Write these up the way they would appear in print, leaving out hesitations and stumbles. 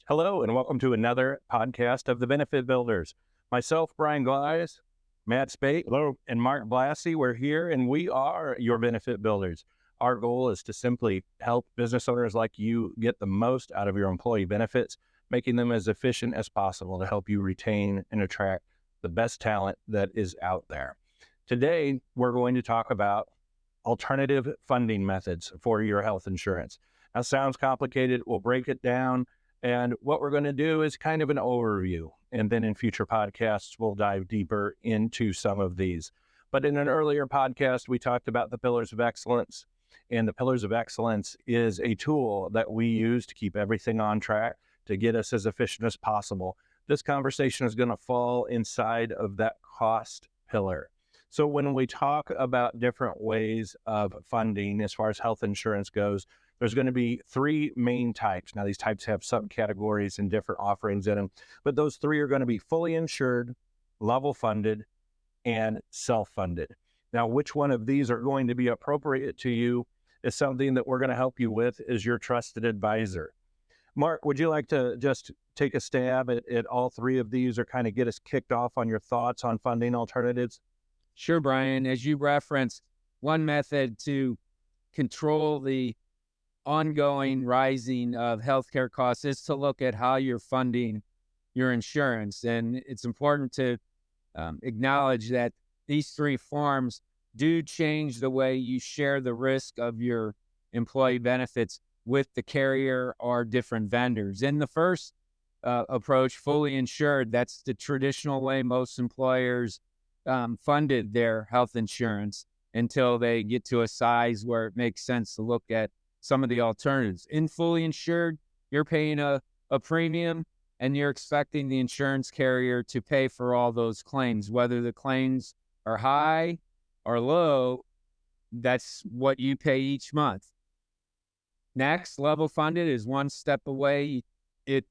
Hello, and welcome to another podcast of the Benefit Builders. Myself, Brian Gleiss, Matt Spate, Hello. and Mark Blassie. We're here, and we are your Benefit Builders. Our goal is to simply help business owners like you get the most out of your employee benefits, making them as efficient as possible to help you retain and attract the best talent that is out there. Today, we're going to talk about alternative funding methods for your health insurance. That sounds complicated. We'll break it down. And what we're going to do is kind of an overview. And then in future podcasts, we'll dive deeper into some of these. But in an earlier podcast, we talked about the Pillars of Excellence. And the Pillars of Excellence is a tool that we use to keep everything on track, to get us as efficient as possible. This conversation is going to fall inside of that cost pillar. So when we talk about different ways of funding as far as health insurance goes, there's going to be three main types. Now, these types have subcategories and different offerings in them, but those three are going to be fully insured, level funded, and self-funded. Now, which one of these are going to be appropriate to you is something that we're going to help you with as your trusted advisor. Mark, would you like to just take a stab at all three of these or kind of get us kicked off on your thoughts on funding alternatives? Sure, Brian. As you referenced, one method to control the ongoing rising of healthcare costs is to look at how you're funding your insurance. And it's important to acknowledge that these three forms do change the way you share the risk of your employee benefits with the carrier or different vendors. In the first approach, fully insured, that's the traditional way most employers funded their health insurance until they get to a size where it makes sense to look at some of the alternatives. In fully insured, you're paying a premium and you're expecting the insurance carrier to pay for all those claims. Whether the claims are high or low, that's what you pay each month. Next, level funded is one step away. It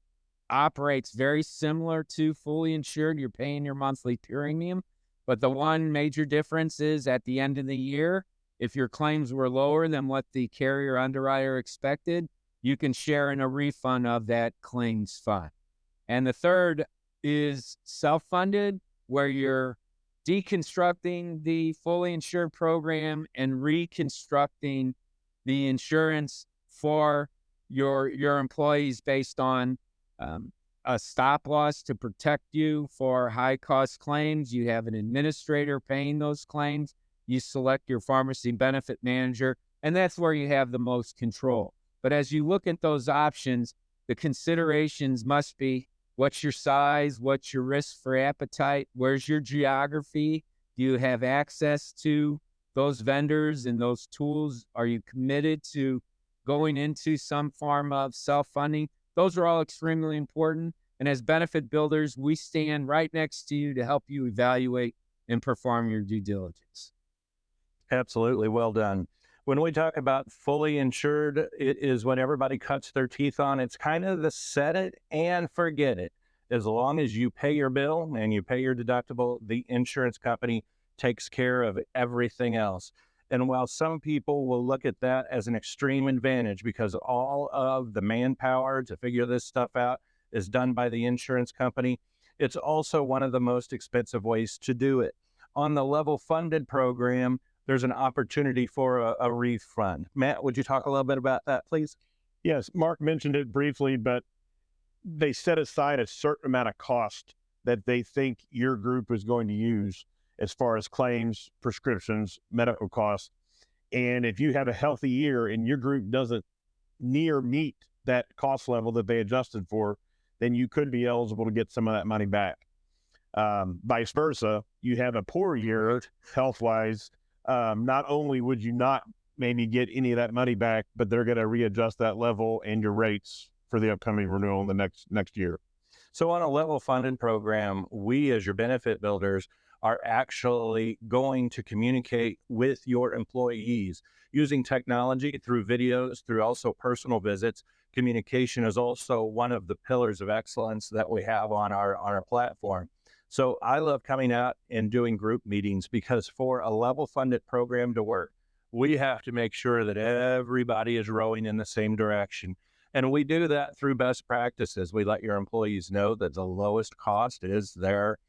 operates very similar to fully insured. You're paying your monthly premium, but the one major difference is at the end of the year, if your claims were lower than what the carrier underwriter expected, you can share in a refund of that claims fund. And the third is self-funded, where you're deconstructing the fully insured program and reconstructing the insurance for your employees based on a stop loss to protect you for high-cost claims. You have an administrator paying those claims. You select your pharmacy benefit manager, and that's where you have the most control. But as you look at those options, the considerations must be: what's your size? What's your risk for appetite? Where's your geography? Do you have access to those vendors and those tools? Are you committed to going into some form of self-funding? Those are all extremely important. And as benefit builders, we stand right next to you to help you evaluate and perform your due diligence. Absolutely. Well done. When we talk about fully insured, it is what everybody cuts their teeth on. It's kind of the set it and forget it. As long as you pay your bill and you pay your deductible, the insurance company takes care of everything else. And while some people will look at that as an extreme advantage because all of the manpower to figure this stuff out is done by the insurance company, it's also one of the most expensive ways to do it. On the level funded program, there's an opportunity for a refund. Matt, would you talk a little bit about that, please? Yes, Mark mentioned it briefly, but they set aside a certain amount of cost that they think your group is going to use as far as claims, prescriptions, medical costs. And if you have a healthy year and your group doesn't near meet that cost level that they adjusted for, then you could be eligible to get some of that money back. Vice versa, you have a poor year health-wise, not only would you not maybe get any of that money back, but they're going to readjust that level and your rates for the upcoming renewal in the next year. So on a level funded program, we as your benefit builders are actually going to communicate with your employees using technology through videos, through also personal visits. Communication is also one of the pillars of excellence that we have on our platform. So I love coming out and doing group meetings because for a level funded program to work, we have to make sure that everybody is rowing in the same direction. And we do that through best practices. We let your employees know that the lowest cost is their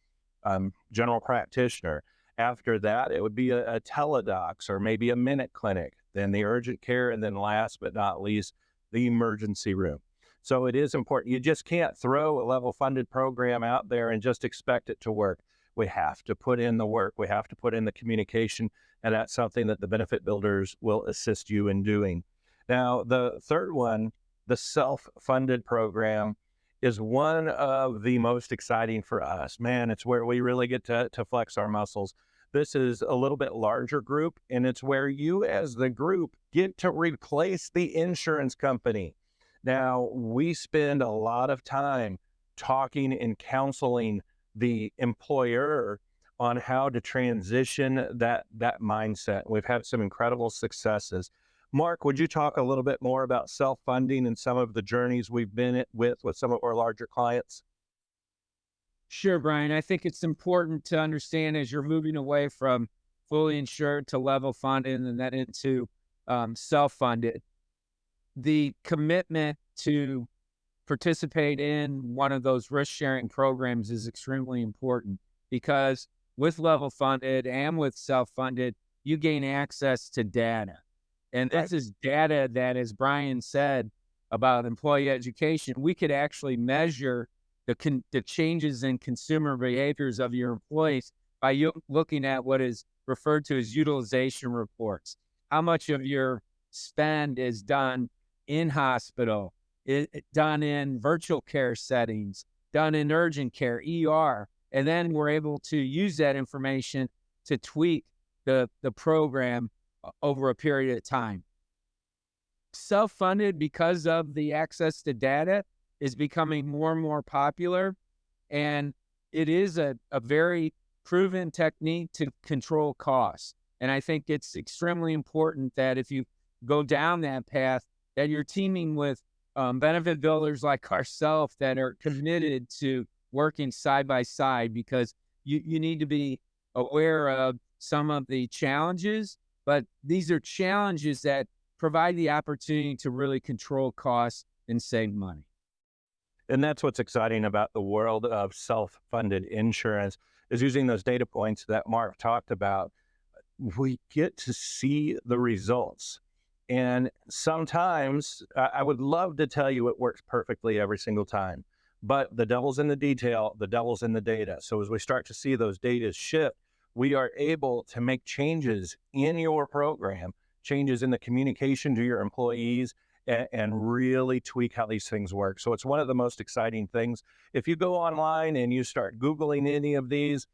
general practitioner. After that, it would be a teledocs or maybe a minute clinic, then the urgent care, and then last but not least, the emergency room. So it is important. You just can't throw a level funded program out there and just expect it to work. We have to put in the work. We have to put in the communication. And that's something that the benefit builders will assist you in doing. Now, the third one, the self-funded program, is one of the most exciting for us. Man, it's where we really get to flex our muscles. This is a little bit larger group, and it's where you as the group get to replace the insurance company. Now, we spend a lot of time talking and counseling the employer on how to transition that mindset. We've had some incredible successes. Mark, would you talk a little bit more about self-funding and some of the journeys we've been with some of our larger clients? Sure, Brian. I think it's important to understand as you're moving away from fully insured to level funded and then into self-funded, the commitment to participate in one of those risk-sharing programs is extremely important because with level funded and with self-funded, you gain access to data. And this is data that, as Brian said about employee education, we could actually measure the changes in consumer behaviors of your employees by looking at what is referred to as utilization reports. How much of your spend is done in hospital, done in virtual care settings, done in urgent care, ER, and then we're able to use that information to tweak the program over a period of time. Self-funded, because of the access to data, is becoming more and more popular, and it is a very proven technique to control costs. And I think it's extremely important that if you go down that path, that you're teaming with benefit builders like ourselves that are committed to working side by side, because you need to be aware of some of the challenges, but these are challenges that provide the opportunity to really control costs and save money. And that's what's exciting about the world of self-funded insurance, is using those data points that Mark talked about. We get to see the results. And sometimes I would love to tell you it works perfectly every single time, but the devil's in the detail, the devil's in the data. So as we start to see those data shift, we are able to make changes in your program, changes in the communication to your employees, and really tweak how these things work. So it's one of the most exciting things. If you go online and you start Googling any of these,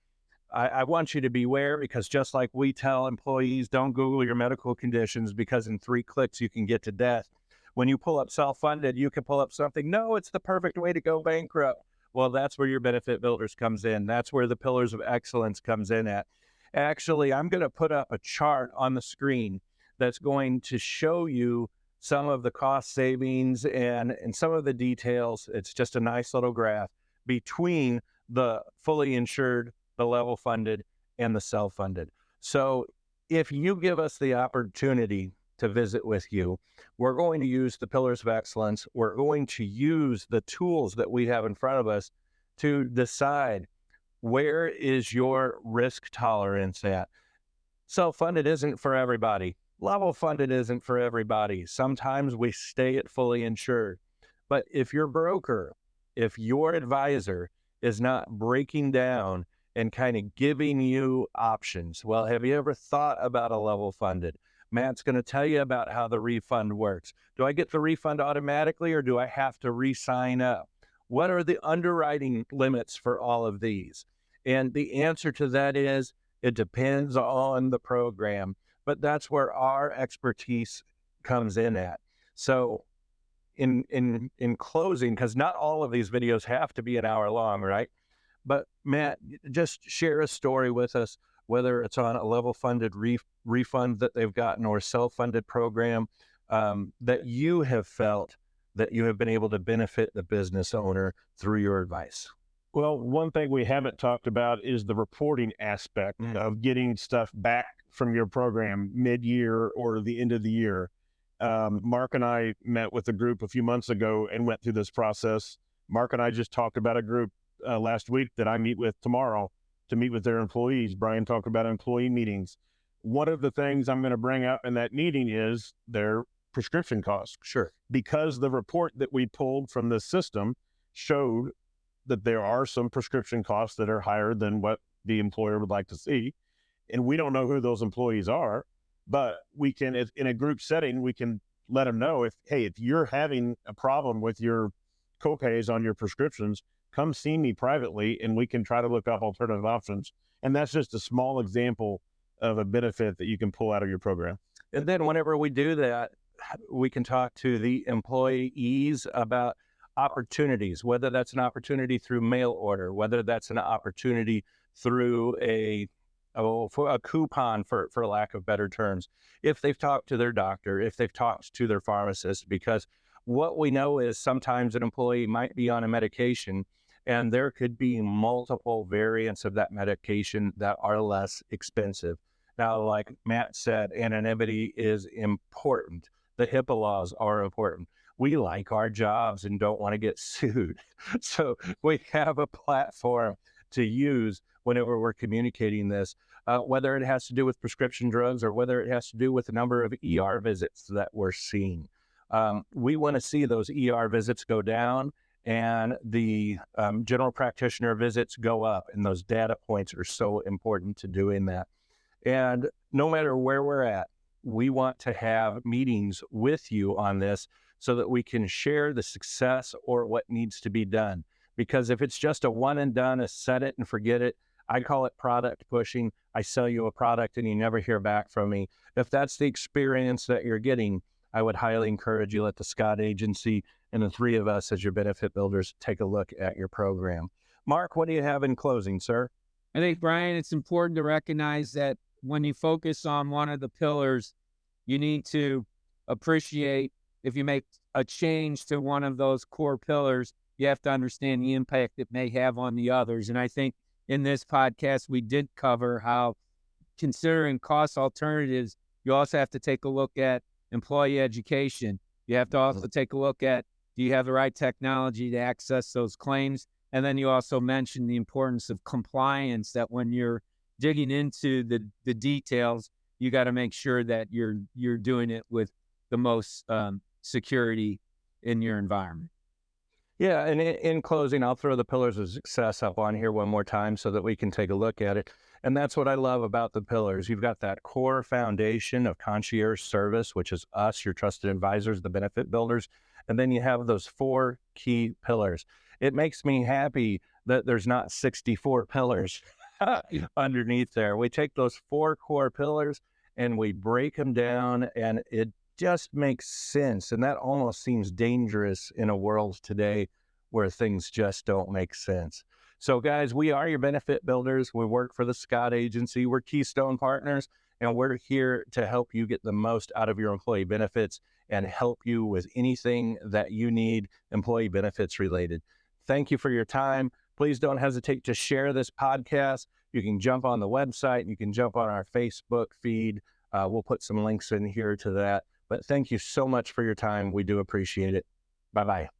I want you to beware, because just like we tell employees, don't Google your medical conditions because in 3 clicks you can get to death. When you pull up self-funded, you can pull up something, no, it's the perfect way to go bankrupt. Well, that's where your benefit builders comes in. That's where the pillars of excellence comes in at. Actually, I'm going to put up a chart on the screen that's going to show you some of the cost savings and some of the details. It's just a nice little graph between the fully insured, the level funded, and the self-funded. So if you give us the opportunity to visit with you, we're going to use the pillars of excellence. We're going to use the tools that we have in front of us to decide, where is your risk tolerance at? Self-funded isn't for everybody. Level funded isn't for everybody. Sometimes we stay at fully insured. But if your broker, if your advisor is not breaking down and kind of giving you options, well, have you ever thought about a level funded? Matt's going to tell you about how the refund works. Do I get the refund automatically, or do I have to re-sign up? What are the underwriting limits for all of these? And the answer to that is, it depends on the program, but that's where our expertise comes in at. So in closing, because not all of these videos have to be an hour long, right? But Matt, just share a story with us, whether it's on a level funded refund that they've gotten or self-funded program, that you have felt that you have been able to benefit the business owner through your advice. Well, one thing we haven't talked about is the reporting aspect of getting stuff back from your program mid-year or the end of the year. Mark and I met with a group a few months ago and went through this process. Mark and I just talked about a group last week that I meet with tomorrow to meet with their employees. Brian talked about employee meetings. One of the things I'm going to bring up in that meeting is their prescription costs. Sure. Because the report that we pulled from the system showed that there are some prescription costs that are higher than what the employer would like to see. And we don't know who those employees are, but we can, in a group setting, we can let them know if you're having a problem with your copays on your prescriptions, come see me privately and we can try to look up alternative options. And that's just a small example of a benefit that you can pull out of your program. And then whenever we do that, we can talk to the employees about opportunities, whether that's an opportunity through mail order, whether that's an opportunity through a coupon, for lack of better terms, if they've talked to their doctor, if they've talked to their pharmacist, because what we know is sometimes an employee might be on a medication and there could be multiple variants of that medication that are less expensive. Now, like Matt said, anonymity is important. The HIPAA laws are important. We like our jobs and don't want to get sued. So we have a platform to use whenever we're communicating this, whether it has to do with prescription drugs or whether it has to do with the number of ER visits that we're seeing. We want to see those ER visits go down and the general practitioner visits go up. And those data points are so important to doing that. And no matter where we're at, we want to have meetings with you on this so that we can share the success or what needs to be done. Because if it's just a one and done, a set it and forget it, I call it product pushing. I sell you a product and you never hear back from me. If that's the experience that you're getting, I would highly encourage you let the Scott Agency and the three of us as your benefit builders take a look at your program. Mark, what do you have in closing, sir? I think, Brian, it's important to recognize that when you focus on one of the pillars, you need to appreciate if you make a change to one of those core pillars, you have to understand the impact it may have on the others. And I think in this podcast, we did cover how considering cost alternatives, you also have to take a look at employee education. You have to also take a look at, do you have the right technology to access those claims? And then you also mentioned the importance of compliance, that when you're digging into the details, you got to make sure that you're doing it with the most security in your environment. Yeah, and in closing, I'll throw the pillars of success up on here one more time so that we can take a look at it. And that's what I love about the pillars. You've got that core foundation of concierge service, which is us, your trusted advisors, the benefit builders. And then you have those 4 key pillars. It makes me happy that there's not 64 pillars underneath there. We take those 4 core pillars and we break them down, and it just makes sense. And that almost seems dangerous in a world today where things just don't make sense. So guys, we are your benefit builders. We work for the Scott Agency. We're Keystone Partners, and we're here to help you get the most out of your employee benefits and help you with anything that you need employee benefits related. Thank you for your time. Please don't hesitate to share this podcast. You can jump on the website. You can jump on our Facebook feed. We'll put some links in here to that. But thank you so much for your time. We do appreciate it. Bye-bye.